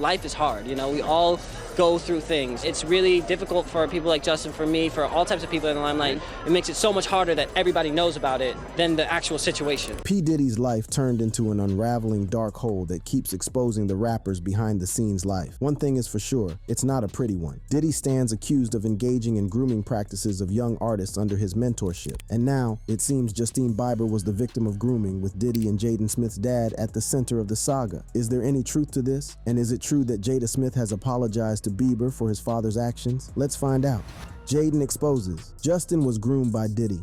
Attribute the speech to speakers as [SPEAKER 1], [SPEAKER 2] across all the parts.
[SPEAKER 1] life is hard, you know, we all go through things. It's really difficult for people like Justin, for me, for all types of people in the limelight. It makes it so much harder that everybody knows about it than the actual situation.
[SPEAKER 2] P. Diddy's life turned into an unraveling dark hole that keeps exposing the rapper's behind-the-scenes life. One thing is for sure, it's not a pretty one. Diddy stands accused of engaging in grooming practices of young artists under his mentorship. And now, it seems Justine Bieber was the victim of grooming, with Diddy and Jaden Smith's dad at the center of the saga. Is there any truth to this? And is it true that Jada Smith has apologized to Bieber for his father's actions? Let's find out. Jaden exposes. Justin was groomed by Diddy.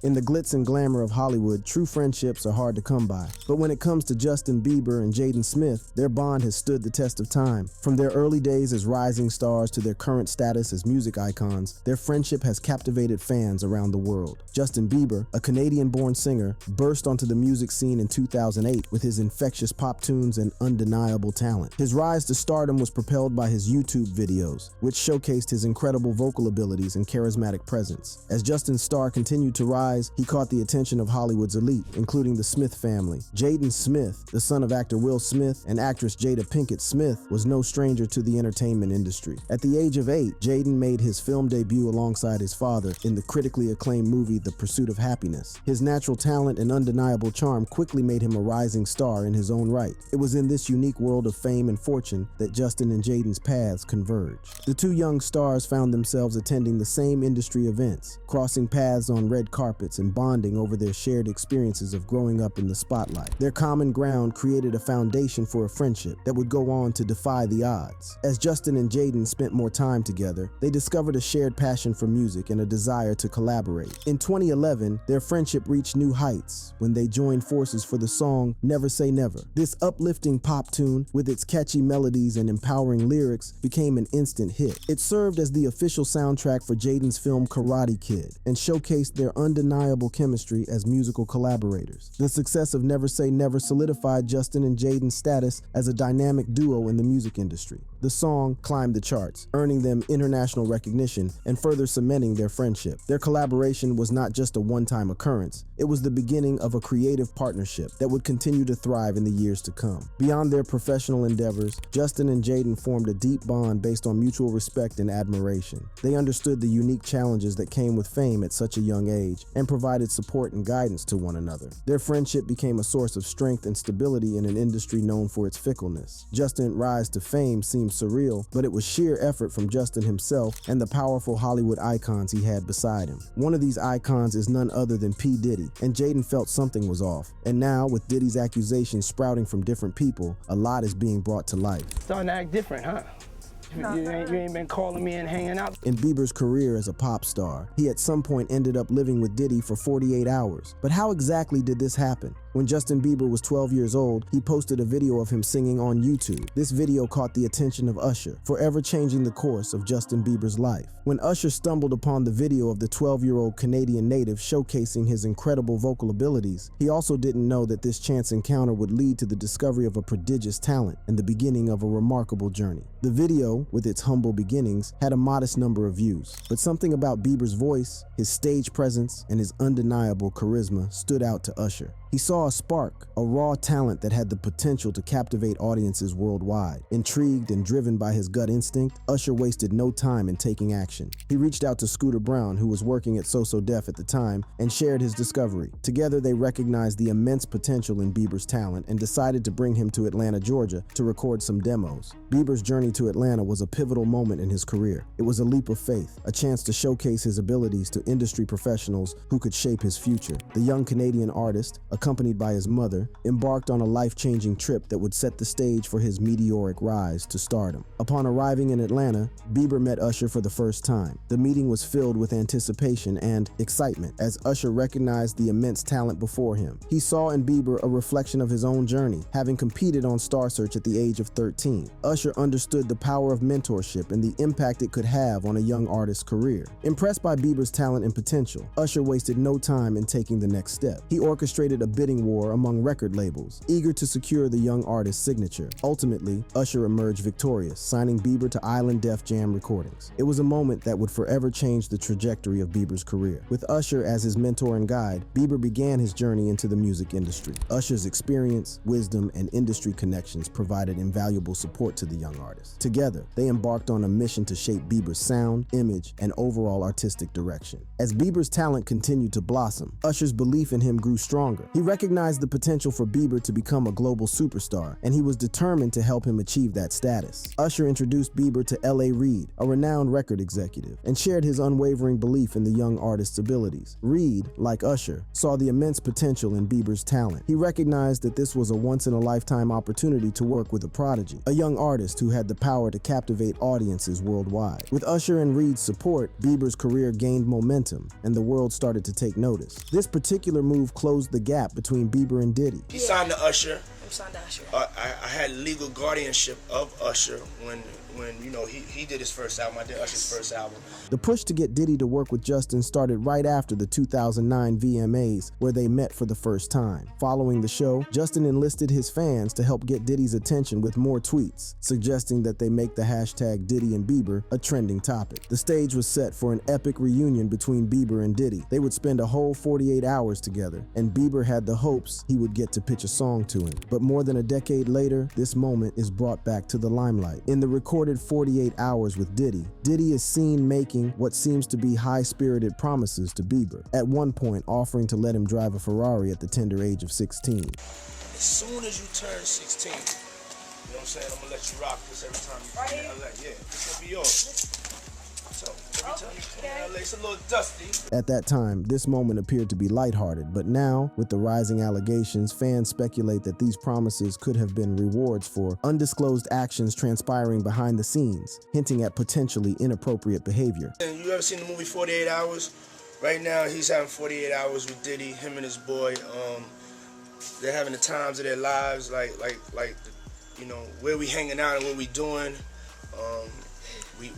[SPEAKER 2] In the glitz and glamour of Hollywood, true friendships are hard to come by. But when it comes to Justin Bieber and Jaden Smith, their bond has stood the test of time. From their early days as rising stars to their current status as music icons, their friendship has captivated fans around the world. Justin Bieber, a Canadian-born singer, burst onto the music scene in 2008 with his infectious pop tunes and undeniable talent. His rise to stardom was propelled by his YouTube videos, which showcased his incredible vocal abilities and charismatic presence. As Justin's star continued to rise, he caught the attention of Hollywood's elite, including the Smith family. Jaden Smith, the son of actor Will Smith and actress Jada Pinkett Smith, was no stranger to the entertainment industry. At the age of 8, Jaden made his film debut alongside his father in the critically acclaimed movie The Pursuit of Happiness. His natural talent and undeniable charm quickly made him a rising star in his own right. It was in this unique world of fame and fortune that Justin and Jaden's paths converged. The two young stars found themselves attending the same industry events, crossing paths on red carpets and bonding over their shared experiences of growing up in the spotlight. Their common ground created a foundation for a friendship that would go on to defy the odds. As Justin and Jaden spent more time together, they discovered a shared passion for music and a desire to collaborate. In 2011, their friendship reached new heights when they joined forces for the song Never Say Never. This uplifting pop tune, with its catchy melodies and empowering lyrics, became an instant hit. It served as the official soundtrack for Jaden's film Karate Kid and showcased their undeniable chemistry as musical collaborators. The success of Never Say Never solidified Justin and Jaden's status as a dynamic duo in the music industry. The song climbed the charts, earning them international recognition and further cementing their friendship. Their collaboration was not just a one-time occurrence, it was the beginning of a creative partnership that would continue to thrive in the years to come. Beyond their professional endeavors, Justin and Jaden formed a deep bond based on mutual respect and admiration. They understood the unique challenges that came with fame at such a young age and provided support and guidance to one another. Their friendship became a source of strength and stability in an industry known for its fickleness. Justin's rise to fame seemed surreal, but it was sheer effort from Justin himself and the powerful Hollywood icons he had beside him. One of these icons is none other than P. Diddy, and Jaden felt something was off. And now, with Diddy's accusations sprouting from different people, a lot is being brought to light.
[SPEAKER 3] Starting to act different, huh? You ain't been calling me and hanging out.
[SPEAKER 2] In Bieber's career as a pop star, he at some point ended up living with Diddy for 48 hours. But how exactly did this happen? When Justin Bieber was 12 years old, he posted a video of him singing on YouTube. This video caught the attention of Usher, forever changing the course of Justin Bieber's life. When Usher stumbled upon the video of the 12-year-old Canadian native showcasing his incredible vocal abilities, he also didn't know that this chance encounter would lead to the discovery of a prodigious talent and the beginning of a remarkable journey. The video, with its humble beginnings, had a modest number of views, but something about Bieber's voice, his stage presence, and his undeniable charisma stood out to Usher. He saw a spark, a raw talent that had the potential to captivate audiences worldwide. Intrigued and driven by his gut instinct, Usher wasted no time in taking action. He reached out to Scooter Brown, who was working at So So Def at the time, and shared his discovery. Together, they recognized the immense potential in Bieber's talent and decided to bring him to Atlanta, Georgia, to record some demos. Bieber's journey to Atlanta was a pivotal moment in his career. It was a leap of faith, a chance to showcase his abilities to industry professionals who could shape his future. The young Canadian artist, accompanied by his mother, embarked on a life-changing trip that would set the stage for his meteoric rise to stardom. Upon arriving in Atlanta, Bieber met Usher for the first time. The meeting was filled with anticipation and excitement as Usher recognized the immense talent before him. He saw in Bieber a reflection of his own journey, having competed on Star Search at the age of 13. Usher understood the power of mentorship and the impact it could have on a young artist's career. Impressed by Bieber's talent and potential, Usher wasted no time in taking the next step. He orchestrated a bidding war among record labels, eager to secure the young artist's signature. Ultimately, Usher emerged victorious, signing Bieber to Island Def Jam Recordings. It was a moment that would forever change the trajectory of Bieber's career. With Usher as his mentor and guide, Bieber began his journey into the music industry. Usher's experience, wisdom, and industry connections provided invaluable support to the young artist. Together, they embarked on a mission to shape Bieber's sound, image, and overall artistic direction. As Bieber's talent continued to blossom, Usher's belief in him grew stronger. He recognized the potential for Bieber to become a global superstar, and he was determined to help him achieve that status. Usher introduced Bieber to L.A. Reid, a renowned record executive, and shared his unwavering belief in the young artist's abilities. Reid, like Usher, saw the immense potential in Bieber's talent. He recognized that this was a once-in-a-lifetime opportunity to work with a prodigy, a young artist who had the power to captivate audiences worldwide. With Usher and Reid's support, Bieber's career gained momentum, and the world started to take notice. This particular move closed the gap between Bieber and Diddy.
[SPEAKER 4] He signed to Usher.
[SPEAKER 5] I'm signed to Usher.
[SPEAKER 4] I had legal guardianship of Usher when you know he did his first album. I did Usher's first album.
[SPEAKER 2] The push to get Diddy to work with Justin started right after the 2009 VMAs, where they met for the first time. Following the show, Justin enlisted his fans to help get Diddy's attention with more tweets, suggesting that they make the hashtag Diddy and Bieber a trending topic. The stage was set for an epic reunion between Bieber and Diddy. They would spend a whole 48 hours together, and Bieber had the hopes he would get to pitch a song to him. But more than a decade later, this moment is brought back to the limelight. In the recorded 48 Hours with Diddy, Diddy is seen making what seems to be high-spirited promises to Bieber, at one point offering to let him drive a Ferrari at the tender age of 16.
[SPEAKER 4] As soon as you turn 16, you know what I'm saying, I'm gonna let you rock this every time you come to LA. Yeah, this gonna be yours. So every time you come to LA, it's a little dusty.
[SPEAKER 2] At that time, this moment appeared to be lighthearted, but now, with the rising allegations, fans speculate that these promises could have been rewards for undisclosed actions transpiring behind the scenes, hinting at potentially inappropriate behavior.
[SPEAKER 4] And you ever seen the movie 48 Hours? Right now, he's having 48 hours with Diddy, him and his boy. They're having the times of their lives, like you know, where we hanging out and what we doing.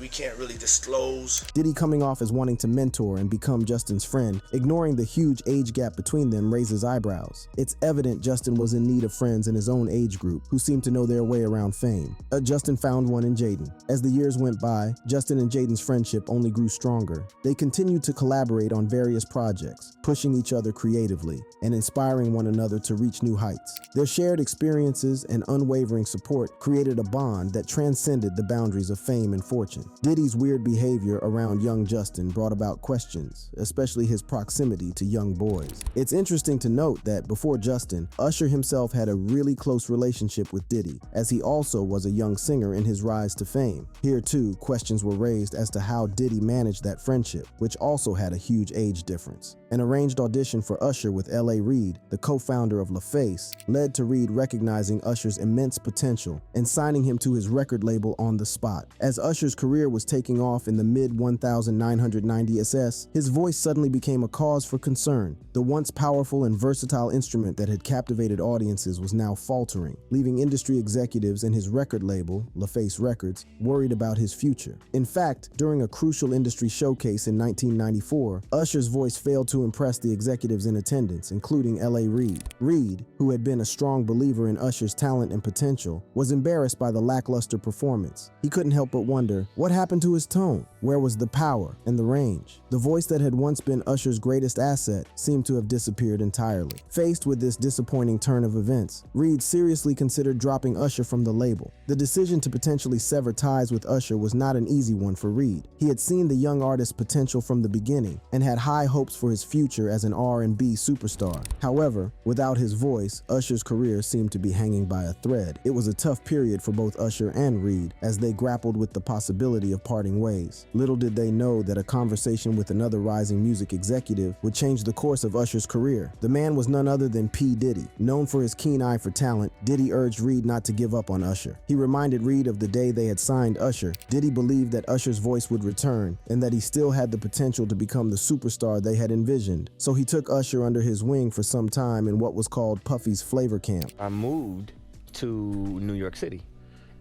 [SPEAKER 4] We can't really disclose.
[SPEAKER 2] Diddy, coming off as wanting to mentor and become Justin's friend, ignoring the huge age gap between them, raises eyebrows. It's evident Justin was in need of friends in his own age group who seemed to know their way around fame. Justin found one in Jaden. As the years went by, Justin and Jaden's friendship only grew stronger. They continued to collaborate on various projects, pushing each other creatively and inspiring one another to reach new heights. Their shared experiences and unwavering support created a bond that transcended the boundaries of fame and fortune. Diddy's weird behavior around young Justin brought about questions, especially his proximity to young boys. It's interesting to note that before Justin, Usher himself had a really close relationship with Diddy, as he also was a young singer in his rise to fame. Here too, questions were raised as to how Diddy managed that friendship, which also had a huge age difference. An arranged audition for Usher with L.A. Reid, the co-founder of LaFace, led to Reid recognizing Usher's immense potential and signing him to his record label on the spot. As Usher's career was taking off in the mid-1990 SS, his voice suddenly became a cause for concern. The once powerful and versatile instrument that had captivated audiences was now faltering, leaving industry executives and his record label, LaFace Records, worried about his future. In fact, during a crucial industry showcase in 1994, Usher's voice failed to impress the executives in attendance, including L.A. Reid. Reid, who had been a strong believer in Usher's talent and potential, was embarrassed by the lackluster performance. He couldn't help but wonder, what happened to his tone? Where was the power and the range? The voice that had once been Usher's greatest asset seemed to have disappeared entirely. Faced with this disappointing turn of events, Reid seriously considered dropping Usher from the label. The decision to potentially sever ties with Usher was not an easy one for Reid. He had seen the young artist's potential from the beginning and had high hopes for his future as an R&B superstar. However, without his voice, Usher's career seemed to be hanging by a thread. It was a tough period for both Usher and Reid as they grappled with the possibility of parting ways. Little did they know that a conversation with another rising music executive would change the course of Usher's career. The man was none other than P. Diddy. Known for his keen eye for talent, Diddy urged Reid not to give up on Usher. He reminded Reid of the day they had signed Usher. Diddy believed that Usher's voice would return and that he still had the potential to become the superstar they had envisioned. So he took Usher under his wing for some time in what was called Puffy's Flavor Camp.
[SPEAKER 6] I moved to New York City,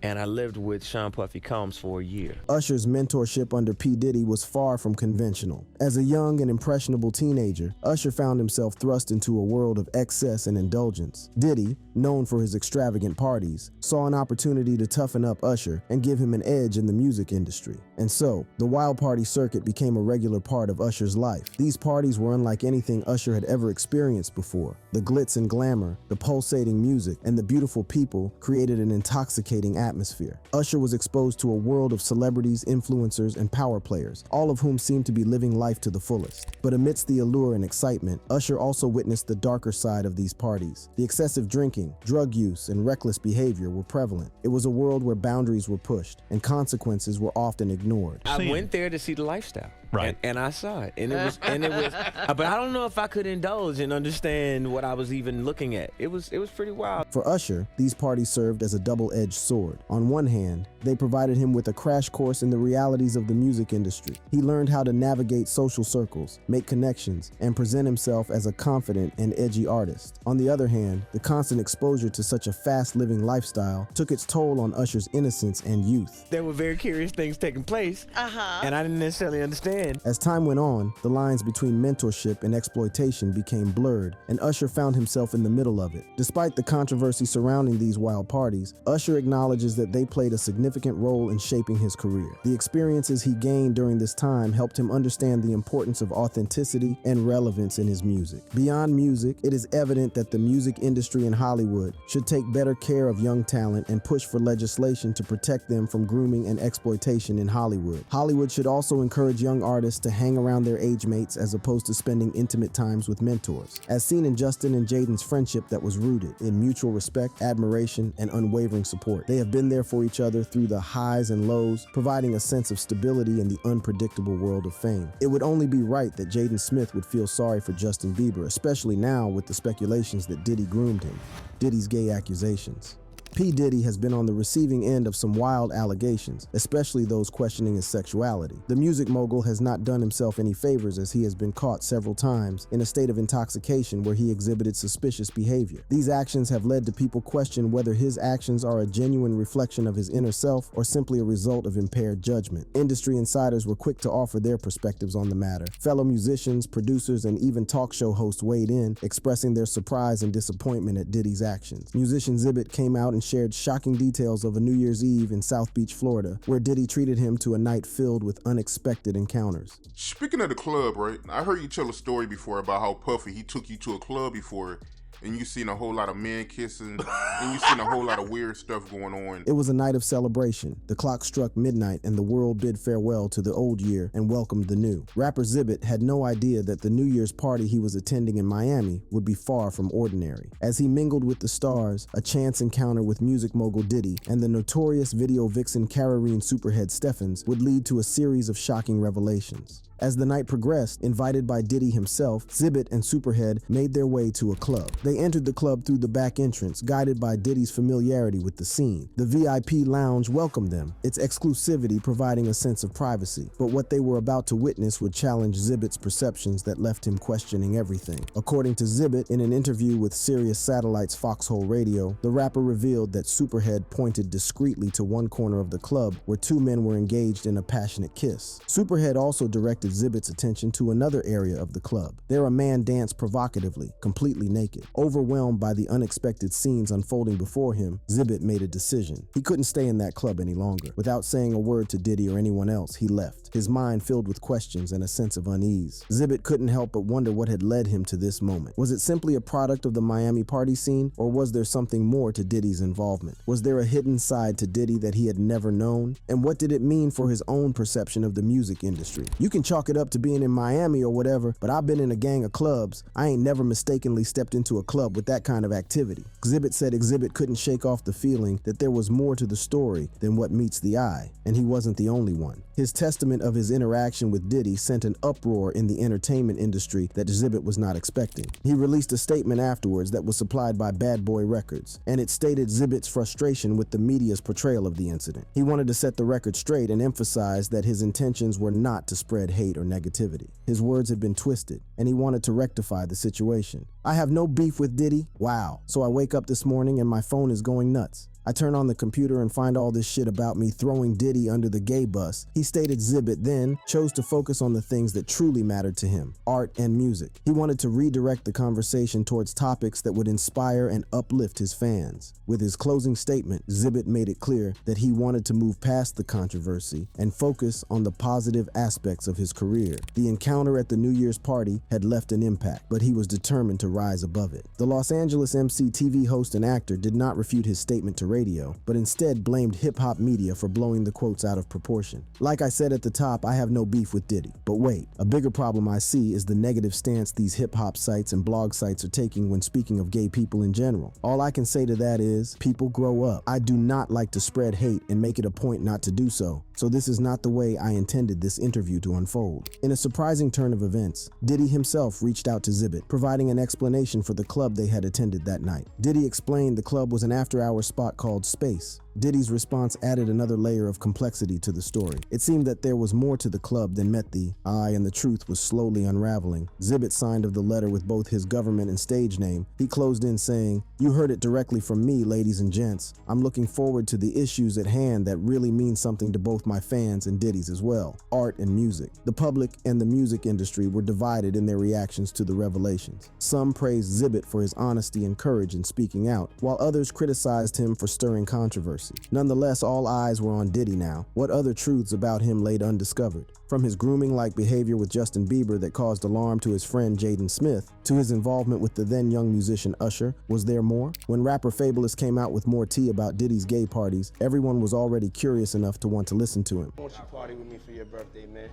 [SPEAKER 5] and I lived with Sean Puffy Combs for a year.
[SPEAKER 2] Usher's mentorship under P. Diddy was far from conventional. As a young and impressionable teenager, Usher found himself thrust into a world of excess and indulgence. Diddy, known for his extravagant parties, saw an opportunity to toughen up Usher and give him an edge in the music industry. And so, the wild party circuit became a regular part of Usher's life. These parties were unlike anything Usher had ever experienced before. The glitz and glamour, the pulsating music, and the beautiful people created an intoxicating atmosphere. Usher was exposed to a world of celebrities, influencers, and power players, all of whom seemed to be living life to the fullest. But amidst the allure and excitement, Usher also witnessed the darker side of these parties. The excessive drinking, drug use, and reckless behavior were prevalent. It was a world where boundaries were pushed and consequences were often ignored.
[SPEAKER 5] I went there to see the lifestyle.
[SPEAKER 6] Right.
[SPEAKER 5] And I saw it. And it was but I don't know if I could indulge and understand what I was even looking at. It was pretty wild.
[SPEAKER 2] For Usher, these parties served as a double-edged sword. On one hand, they provided him with a crash course in the realities of the music industry. He learned how to navigate social circles, make connections, and present himself as a confident and edgy artist. On the other hand, the constant exposure to such a fast-living lifestyle took its toll on Usher's innocence and youth.
[SPEAKER 5] There were very curious things taking place, and I didn't necessarily understand.
[SPEAKER 2] As time went on, the lines between mentorship and exploitation became blurred, and Usher found himself in the middle of it. Despite the controversy surrounding these wild parties, Usher acknowledges that they played a significant role in shaping his career. The experiences he gained during this time helped him understand the importance of authenticity and relevance in his music. Beyond music, it is evident that the music industry in Hollywood should take better care of young talent and push for legislation to protect them from grooming and exploitation in Hollywood. Hollywood should also encourage young artists to hang around their age mates as opposed to spending intimate times with mentors, as seen in Justin and Jaden's friendship that was rooted in mutual respect, admiration, and unwavering support. They have been there for each other through the highs and lows, providing a sense of stability in the unpredictable world of fame. It would only be right that Jaden Smith would feel sorry for Justin Bieber, especially now with the speculations that Diddy groomed him, Diddy's gay accusations. P. Diddy has been on the receiving end of some wild allegations, especially those questioning his sexuality. The music mogul has not done himself any favors as he has been caught several times in a state of intoxication where he exhibited suspicious behavior. These actions have led to people question whether his actions are a genuine reflection of his inner self or simply a result of impaired judgment. Industry insiders were quick to offer their perspectives on the matter. Fellow musicians, producers, and even talk show hosts weighed in, expressing their surprise and disappointment at Diddy's actions. Musician Xzibit came out and shared shocking details of a New Year's Eve in South Beach, Florida, where Diddy treated him to a night filled with unexpected encounters.
[SPEAKER 7] Speaking of the club, right? I heard you tell a story before about how Puffy, he took you to a club before, and you seen a whole lot of men kissing, and you seen a whole lot of weird stuff going on.
[SPEAKER 2] It was a night of celebration. The clock struck midnight and the world bid farewell to the old year and welcomed the new. Rapper Xzibit had no idea that the New Year's party he was attending in Miami would be far from ordinary. As he mingled with the stars, a chance encounter with music mogul Diddy and the notorious video vixen Carolina Superhead Steffens would lead to a series of shocking revelations. As the night progressed, invited by Diddy himself, Xzibit and Superhead made their way to a club. They entered the club through the back entrance, guided by Diddy's familiarity with the scene. The VIP lounge welcomed them, its exclusivity providing a sense of privacy. But what they were about to witness would challenge Xzibit's perceptions that left him questioning everything. According to Xzibit, in an interview with Sirius Satellite's Foxhole Radio, the rapper revealed that Superhead pointed discreetly to one corner of the club where two men were engaged in a passionate kiss. Superhead also directed Xzibit's attention to another area of the club. There a man danced provocatively, completely naked. Overwhelmed by the unexpected scenes unfolding before him, Xzibit made a decision. He couldn't stay in that club any longer. Without saying a word to Diddy or anyone else, he left, his mind filled with questions and a sense of unease. Xzibit couldn't help but wonder what had led him to this moment. Was it simply a product of the Miami party scene, or was there something more to Diddy's involvement? Was there a hidden side to Diddy that he had never known? And what did it mean for his own perception of the music industry? You can chalk it up to being in Miami or whatever, but I've been in a gang of clubs. I ain't never mistakenly stepped into a club with that kind of activity. Xzibit said Xzibit couldn't shake off the feeling that there was more to the story than what meets the eye, and he wasn't the only one. His testament of his interaction with Diddy sent an uproar in the entertainment industry that Xzibit was not expecting. He released a statement afterwards that was supplied by Bad Boy Records, and it stated Xzibit's frustration with the media's portrayal of the incident. He wanted to set the record straight and emphasize that his intentions were not to spread hate or negativity. His words had been twisted, and he wanted to rectify the situation. I have no beef with Diddy. Wow. So I wake up this morning and my phone is going nuts. I turn on the computer and find all this shit about me throwing Diddy under the gay bus. He stayed exhibit, then chose to focus on the things that truly mattered to him, art and music. He wanted to redirect the conversation towards topics that would inspire and uplift his fans. With his closing statement, Xzibit made it clear that he wanted to move past the controversy and focus on the positive aspects of his career. The encounter at the New Year's party had left an impact, but he was determined to rise above it. The Los Angeles MC, TV host, and actor did not refute his statement to radio, but instead blamed hip-hop media for blowing the quotes out of proportion. Like I said at the top, I have no beef with Diddy. But wait, a bigger problem I see is the negative stance these hip-hop sites and blog sites are taking when speaking of gay people in general. All I can say to that is, people grow up. I do not like to spread hate and make it a point not to do so this is not the way I intended this interview to unfold. In a surprising turn of events, Diddy himself reached out to Xzibit, providing an explanation for the club they had attended that night. Diddy explained the club was an after-hours spot called Space. Diddy's response added another layer of complexity to the story. It seemed that there was more to the club than met the eye, and the truth was slowly unraveling. Xzibit signed of the letter with both his government and stage name. He closed in saying, "You heard it directly from me, ladies and gents. I'm looking forward to the issues at hand that really mean something to both my fans and Diddy's as well, art and music." The public and the music industry were divided in their reactions to the revelations. Some praised Xzibit for his honesty and courage in speaking out, while others criticized him for stirring controversy. Nonetheless, all eyes were on Diddy now. What other truths about him laid undiscovered? From his grooming-like behavior with Justin Bieber that caused alarm to his friend Jaden Smith, to his involvement with the then-young musician Usher, was there more? When rapper Fabulous came out with more tea about Diddy's gay parties, everyone was already curious enough to want to listen to him.
[SPEAKER 4] Won't you party with me for your birthday, man?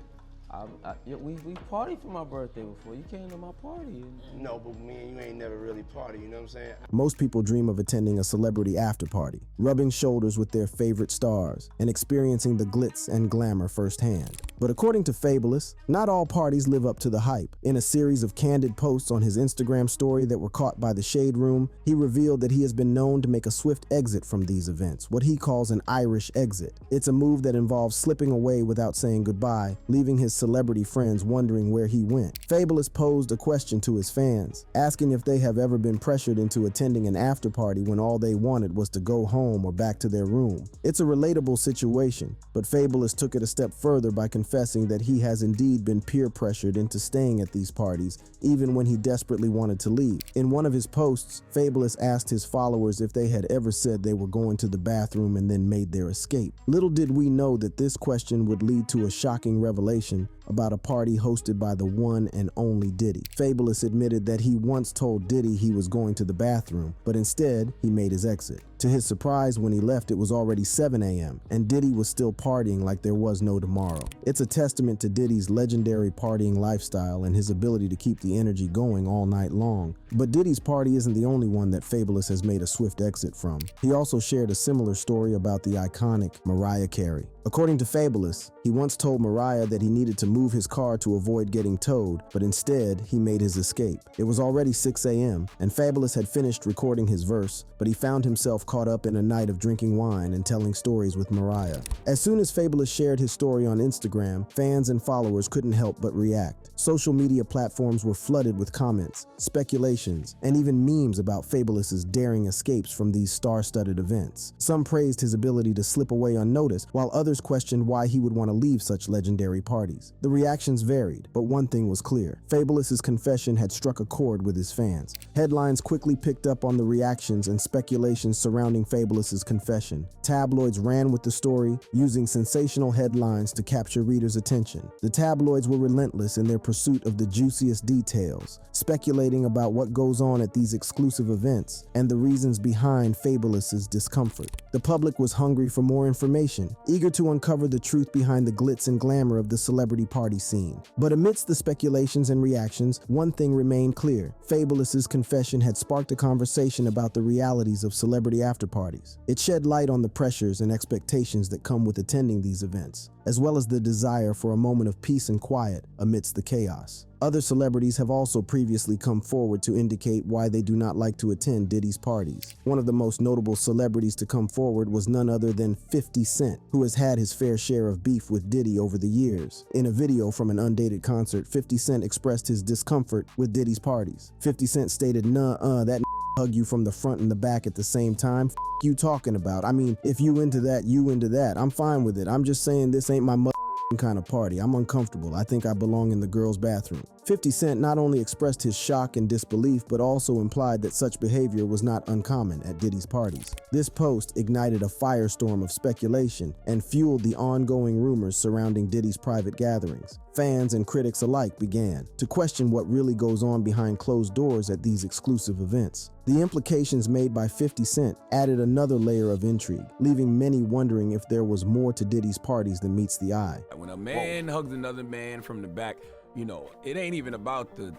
[SPEAKER 6] We partied for my birthday before. You came to my party.
[SPEAKER 4] No, but me and you ain't never really party, you know what I'm saying?
[SPEAKER 2] Most people dream of attending a celebrity after party, rubbing shoulders with their favorite stars, and experiencing the glitz and glamour firsthand. But according to Fabulous, not all parties live up to the hype. In a series of candid posts on his Instagram story that were caught by the Shade Room, he revealed that he has been known to make a swift exit from these events, what he calls an Irish exit. It's a move that involves slipping away without saying goodbye, leaving his celebrity friends wondering where he went. Fabulous posed a question to his fans, asking if they have ever been pressured into attending an after party when all they wanted was to go home or back to their room. It's a relatable situation, but Fabulous took it a step further by confessing that he has indeed been peer pressured into staying at these parties, even when he desperately wanted to leave. In one of his posts, Fabulous asked his followers if they had ever said they were going to the bathroom and then made their escape. Little did we know that this question would lead to a shocking revelation about a party hosted by the one and only Diddy. Fabulous admitted that he once told Diddy he was going to the bathroom, but instead, he made his exit. To his surprise, when he left, it was already 7 a.m., and Diddy was still partying like there was no tomorrow. It's a testament to Diddy's legendary partying lifestyle and his ability to keep the energy going all night long. But Diddy's party isn't the only one that Fabulous has made a swift exit from. He also shared a similar story about the iconic Mariah Carey. According to Fabulous, he once told Mariah that he needed to move his car to avoid getting towed, but instead, he made his escape. It was already 6 a.m., and Fabulous had finished recording his verse, but he found himself caught up in a night of drinking wine and telling stories with Mariah. As soon as Fabulous shared his story on Instagram, fans and followers couldn't help but react. Social media platforms were flooded with comments, speculations, and even memes about Fabulous's daring escapes from these star-studded events. Some praised his ability to slip away unnoticed, while others questioned why he would want to leave such legendary parties. The reactions varied, but one thing was clear. Fabulous's confession had struck a chord with his fans. Headlines quickly picked up on the reactions and speculations surrounding Fabulous's confession. Tabloids ran with the story, using sensational headlines to capture readers' attention. The tabloids were relentless in their pursuit of the juiciest details, speculating about what goes on at these exclusive events and the reasons behind Fabulous's discomfort. The public was hungry for more information, eager to uncover the truth behind the glitz and glamour of the celebrity party scene. But amidst the speculations and reactions, one thing remained clear. Fabulous's confession had sparked a conversation about the realities of celebrity after-parties. It shed light on the pressures and expectations that come with attending these events, as well as the desire for a moment of peace and quiet amidst the chaos. Other celebrities have also previously come forward to indicate why they do not like to attend Diddy's parties. One of the most notable celebrities to come forward was none other than 50 Cent, who has had his fair share of beef with Diddy over the years. In a video from an undated concert, 50 Cent expressed his discomfort with Diddy's parties. 50 Cent stated, "Nah, that hug you from the front and the back at the same time. You talking about? I mean, if you into that, you into that. I'm fine with it. I'm just saying this ain't my kind of party. I'm uncomfortable. I think I belong in the girls' bathroom. 50 Cent not only expressed his shock and disbelief, but also implied that such behavior was not uncommon at Diddy's parties. This post ignited a firestorm of speculation and fueled the ongoing rumors surrounding Diddy's private gatherings. Fans and critics alike began to question what really goes on behind closed doors at these exclusive events. The implications made by 50 Cent added another layer of intrigue, leaving many wondering if there was more to Diddy's parties than meets the eye.
[SPEAKER 8] When a man hugs another man from the back, you know, it ain't even about the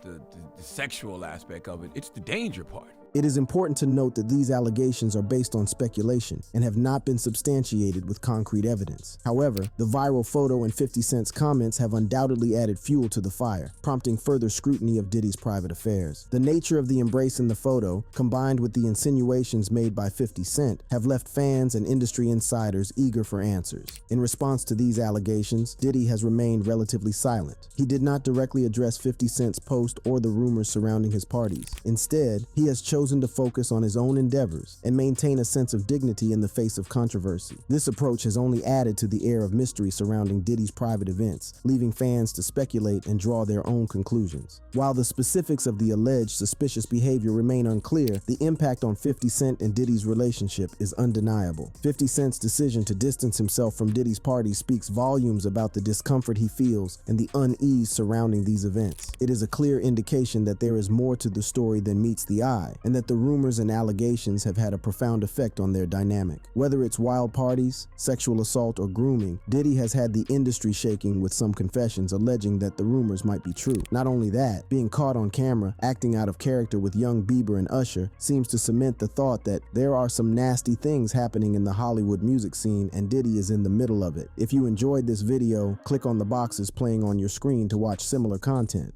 [SPEAKER 8] sexual aspect of it. It's the danger part.
[SPEAKER 2] It is important to note that these allegations are based on speculation and have not been substantiated with concrete evidence. However, the viral photo and 50 Cent's comments have undoubtedly added fuel to the fire, prompting further scrutiny of Diddy's private affairs. The nature of the embrace in the photo, combined with the insinuations made by 50 Cent, have left fans and industry insiders eager for answers. In response to these allegations, Diddy has remained relatively silent. He did not directly address 50 Cent's post or the rumors surrounding his parties. Instead, he has chosen to focus on his own endeavors and maintain a sense of dignity in the face of controversy. This approach has only added to the air of mystery surrounding Diddy's private events, leaving fans to speculate and draw their own conclusions. While the specifics of the alleged suspicious behavior remain unclear, the impact on 50 Cent and Diddy's relationship is undeniable. 50 Cent's decision to distance himself from Diddy's party speaks volumes about the discomfort he feels and the unease surrounding these events. It is a clear indication that there is more to the story than meets the eye, and that the rumors and allegations have had a profound effect on their dynamic. Whether it's wild parties, sexual assault, or grooming, Diddy has had the industry shaking with some confessions alleging that the rumors might be true. Not only that, being caught on camera acting out of character with young Bieber and Usher seems to cement the thought that there are some nasty things happening in the Hollywood music scene and Diddy is in the middle of it. If you enjoyed this video, click on the boxes playing on your screen to watch similar content.